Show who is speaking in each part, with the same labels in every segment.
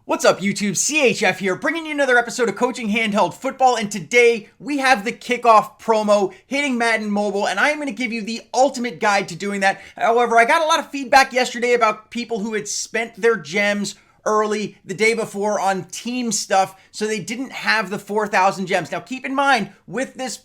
Speaker 1: What's up, YouTube? CHF here, bringing you another episode of Coaching Handheld Football, and today we have the kickoff promo hitting Madden Mobile, and I am going to give you the ultimate guide to doing that. However, I got a lot of feedback yesterday about people who had spent their gems early the day before on team stuff, so they didn't have the 4,000 gems. Now, keep in mind, with this,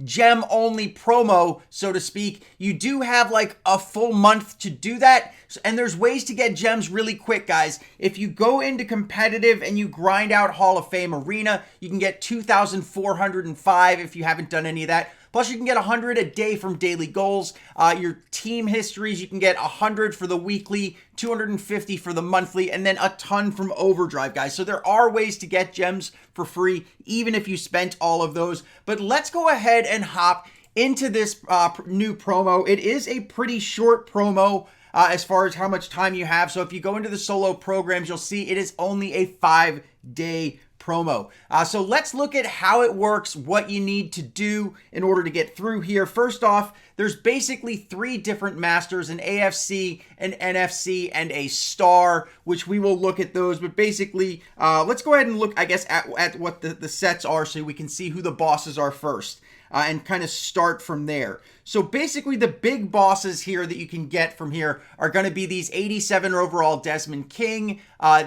Speaker 1: gem only promo, so to speak, you do have like a full month to do that. And there's ways to get gems really quick, guys. If you go into competitive and you grind out Hall of Fame Arena, you can get 2,405 if you haven't done any of that. Plus, you can get 100 a day from daily goals. Your team histories, you can get 100 for the weekly, 250 for the monthly, and then a ton from Overdrive, guys. So there are ways to get gems for free, even if you spent all of those. But let's go ahead and hop into this new promo. It is a pretty short promo as far as how much time you have. So if you go into the solo programs, you'll see it is only a 5-day promo. So let's look at how it works, what you need to do in order to get through here. First off, there's basically 3 different masters, an AFC, an NFC, and a star, which we will look at those. But basically, let's go ahead and look, I guess, at what the sets are so we can see who the bosses are first. And kind of start from there. So basically the big bosses here that you can get from here are going to be these 87 overall Desmond King,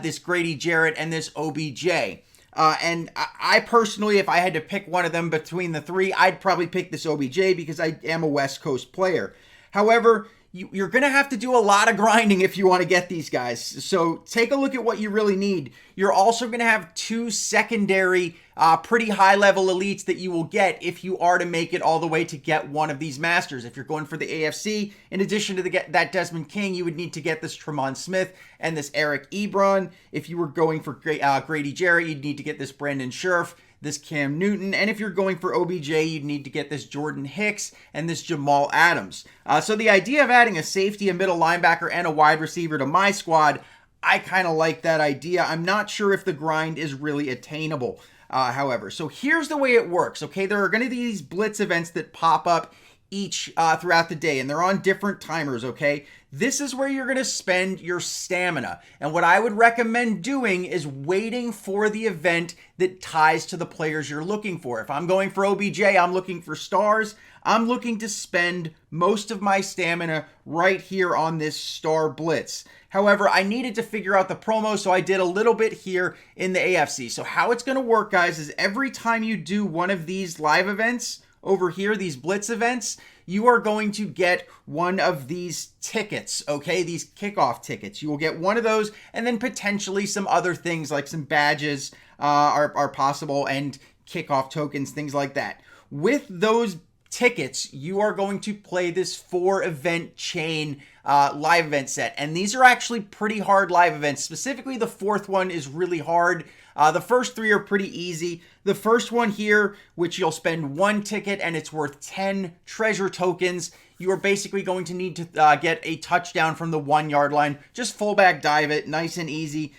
Speaker 1: this Grady Jarrett, and this OBJ. And I personally, if I had to pick one of them between the 3, I'd probably pick this OBJ because I am a West Coast player. However, you're going to have to do a lot of grinding if you want to get these guys. So take a look at what you really need. You're also going to have 2 secondary, pretty high-level elites that you will get if you are to make it all the way to get one of these masters. If you're going for the AFC, in addition to that Desmond King, you would need to get this Tremont Smith and this Eric Ebron. If you were going for Grady Jarrett, you'd need to get this Brandon Scherf, this Cam Newton, and if you're going for OBJ, you'd need to get this Jordan Hicks and this Jamal Adams. So the idea of adding a safety, a middle linebacker, and a wide receiver to my squad, I kind of like that idea. I'm not sure if the grind is really attainable, however. So here's the way it works, okay? There are going to be these blitz events that pop up each throughout the day, and they're on different timers, okay? This is where you're going to spend your stamina. And what I would recommend doing is waiting for the event that ties to the players you're looking for. If I'm going for OBJ, I'm looking for stars. I'm looking to spend most of my stamina right here on this star blitz. However, I needed to figure out the promo, so I did a little bit here in the AFC. So how it's going to work, guys, is every time you do one of these live events over here, these blitz events, you are going to get one of these tickets, okay? These kickoff tickets. You will get one of those, and then potentially some other things like some badges are possible, and kickoff tokens, things like that. With those tickets, you are going to play this 4-event chain live event set. And these are actually pretty hard live events. Specifically, the 4th one is really hard. The first 3 are pretty easy. The first one here, which you'll spend 1 ticket and it's worth 10 treasure tokens. You are basically going to need to get a touchdown from the 1-yard line. Just fullback dive it, nice and easy.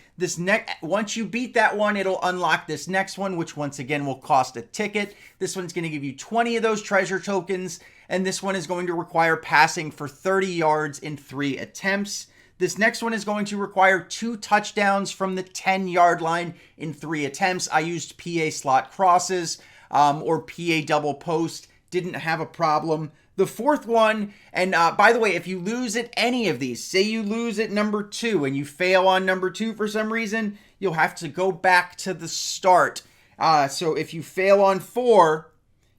Speaker 1: Once you beat that one, it'll unlock this next one, which once again will cost a ticket. This one's going to give you 20 of those treasure tokens, and this one is going to require passing for 30 yards in 3 attempts. This next one is going to require 2 touchdowns from the 10-yard line in 3 attempts. I used PA slot crosses or PA double post. Didn't have a problem. The 4th one, and by the way, if you lose at any of these, say you lose at number 2 and you fail on number 2 for some reason, you'll have to go back to the start. So if you fail on 4,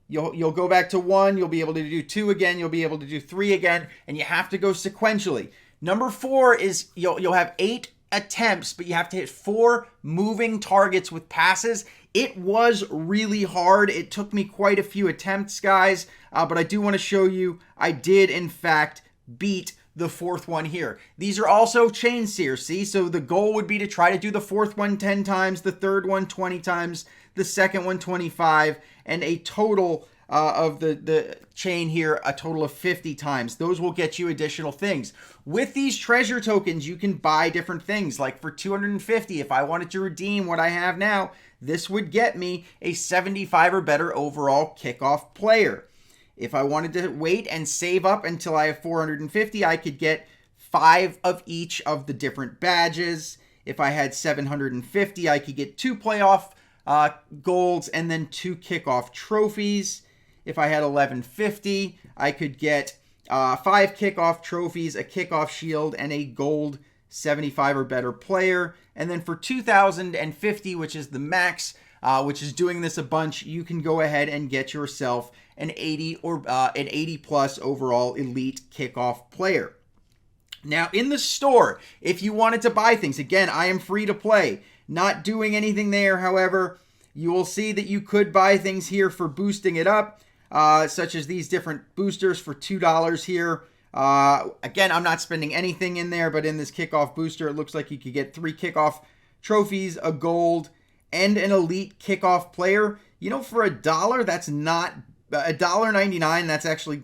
Speaker 1: you'll go back to 1, you'll be able to do 2 again, you'll be able to do 3 again, and you have to go sequentially. Number 4 is you'll have 8 attempts, but you have to hit 4 moving targets with passes. It was really hard. It took me quite a few attempts, guys, but I do want to show you I did, in fact, beat the 4th one here. These are also chain sears, see? So the goal would be to try to do the 4th one 10 times, the 3rd one 20 times, the 2nd one 25, and a total of the chain here, a total of 50 times. Those will get you additional things. With these treasure tokens, you can buy different things. Like for 250, if I wanted to redeem what I have now, this would get me a 75 or better overall kickoff player. If I wanted to wait and save up until I have 450, I could get 5 of each of the different badges. If I had 750, I could get 2 playoff golds and then 2 kickoff trophies. If I had 1150, I could get 5 kickoff trophies, a kickoff shield, and a gold 75 or better player. And then for 2050, which is the max, which is doing this a bunch, you can go ahead and get yourself an 80 or an 80 plus overall elite kickoff player. Now in the store, if you wanted to buy things, again, I am free to play, not doing anything there. However, you will see that you could buy things here for boosting it up, such as these different boosters for $2 here. Again, I'm not spending anything in there, but in this kickoff booster, it looks like you could get 3 kickoff trophies, a gold, and an elite kickoff player. You know, for $1, that's not $1.99. That's actually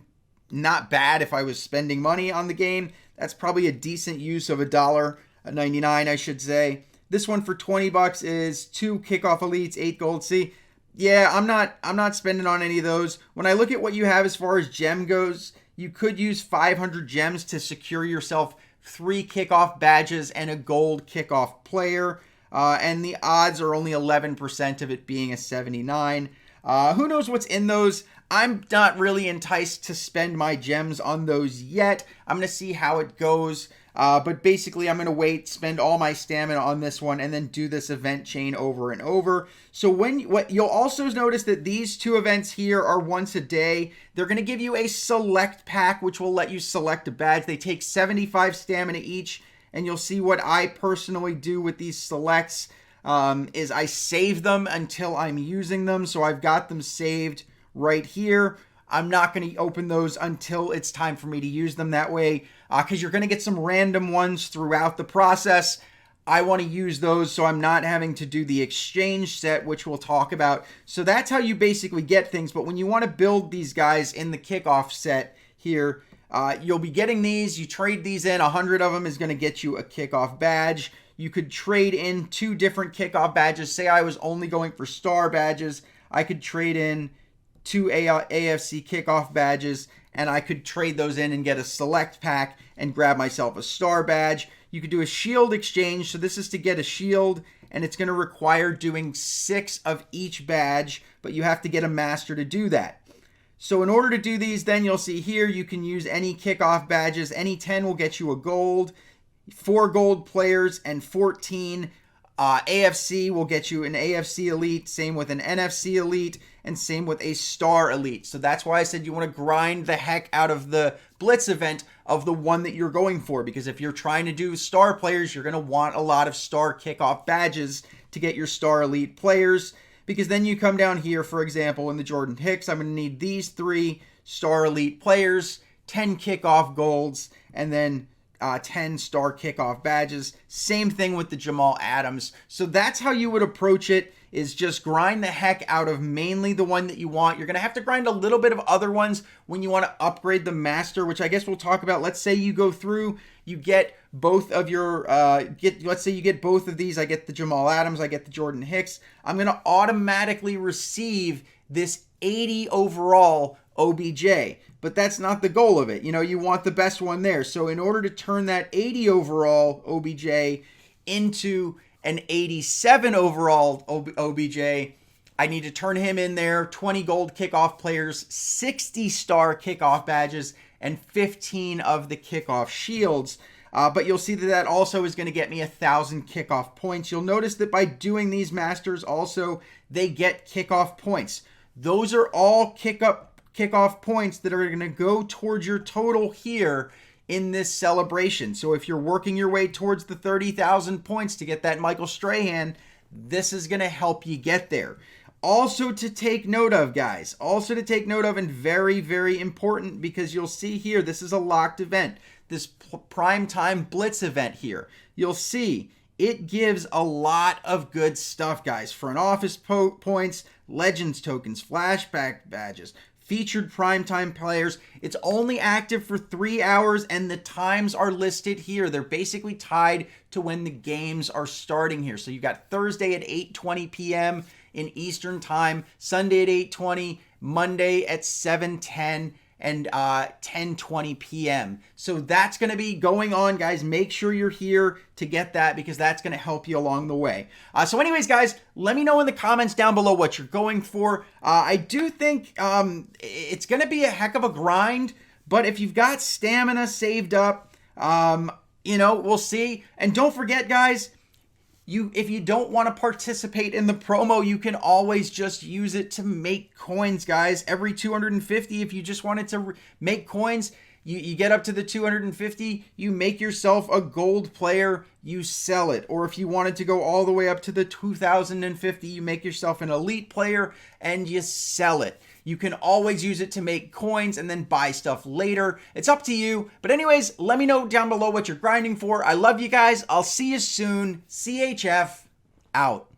Speaker 1: not bad. If I was spending money on the game, that's probably a decent use of $1.99, I should say. This one for $20 is 2 kickoff elites, 8 gold. See, yeah, I'm not spending on any of those. When I look at what you have as far as gem goes, you could use 500 gems to secure yourself 3 kickoff badges and a gold kickoff player. And the odds are only 11% of it being a 79. Who knows what's in those? I'm not really enticed to spend my gems on those yet. I'm going to see how it goes. But basically, I'm going to wait, spend all my stamina on this one, and then do this event chain over and over. So what you'll also notice that these 2 events here are once a day. They're going to give you a select pack, which will let you select a badge. They take 75 stamina each, and you'll see what I personally do with these selects is I save them until I'm using them. So I've got them saved right here. I'm not going to open those until it's time for me to use them that way, because you're going to get some random ones throughout the process. I want to use those so I'm not having to do the exchange set, which we'll talk about. So that's how you basically get things. But when you want to build these guys in the kickoff set here, you'll be getting these. You trade these in. 100 of them is going to get you a kickoff badge. You could trade in 2 different kickoff badges. Say I was only going for star badges. I could trade in 2 AFC kickoff badges, and I could trade those in and get a select pack and grab myself a star badge. You could do a shield exchange. So this is to get a shield, and it's going to require doing 6 of each badge, but you have to get a master to do that. So in order to do these, then you'll see here, you can use any kickoff badges. Any 10 will get you a gold, 4 gold players, and 14 AFC will get you an AFC Elite, same with an NFC Elite, and same with a Star Elite. So that's why I said you want to grind the heck out of the Blitz event of the one that you're going for, because if you're trying to do Star players, you're going to want a lot of Star kickoff badges to get your Star Elite players, because then you come down here, for example, in the Jordan Hicks, I'm going to need these 3 Star Elite players, 10 kickoff golds, and then 10 star kickoff badges. Same thing with the Jamal Adams. So that's how you would approach it, is just grind the heck out of mainly the one that you want. You're going to have to grind a little bit of other ones when you want to upgrade the master, which I guess we'll talk about. Let's say you go through, you get both of your, let's say you get both of these. I get the Jamal Adams, I get the Jordan Hicks. I'm going to automatically receive this 80 overall OBJ. But that's not the goal of it. You know, you want the best one there. So in order to turn that 80 overall OBJ into an 87 overall OBJ, I need to turn him in there. 20 gold kickoff players, 60 star kickoff badges, and 15 of the kickoff shields. But you'll see that that also is going to get me 1,000 kickoff points. You'll notice that by doing these masters also, they get kickoff points. Those are all kickoff points that are going to go towards your total here in this celebration. So if you're working your way towards the 30,000 points to get that Michael Strahan, this is going to help you get there. Also to take note of, guys, and very, very important, because you'll see here, this is a locked event, this primetime blitz event here. You'll see it gives a lot of good stuff, guys. Front office points, legends tokens, flashback badges, featured primetime players. It's only active for 3 hours, and the times are listed here. They're basically tied to when the games are starting here. So you got Thursday at 8:20 p.m. in Eastern time, Sunday at 8:20, Monday at 7:10, and 10:20 p.m. So that's going to be going on, guys. Make sure you're here to get that because that's going to help you along the way. So anyways, guys, let me know in the comments down below what you're going for. I do think it's going to be a heck of a grind, but if you've got stamina saved up, we'll see. And don't forget, guys, if you don't want to participate in the promo, you can always just use it to make coins, guys. Every 250, if you just wanted to make coins, you get up to the 250, you make yourself a gold player, you sell it. Or if you wanted to go all the way up to the 2050, you make yourself an elite player and you sell it. You can always use it to make coins and then buy stuff later. It's up to you. But anyways, let me know down below what you're grinding for. I love you guys. I'll see you soon. CHF out.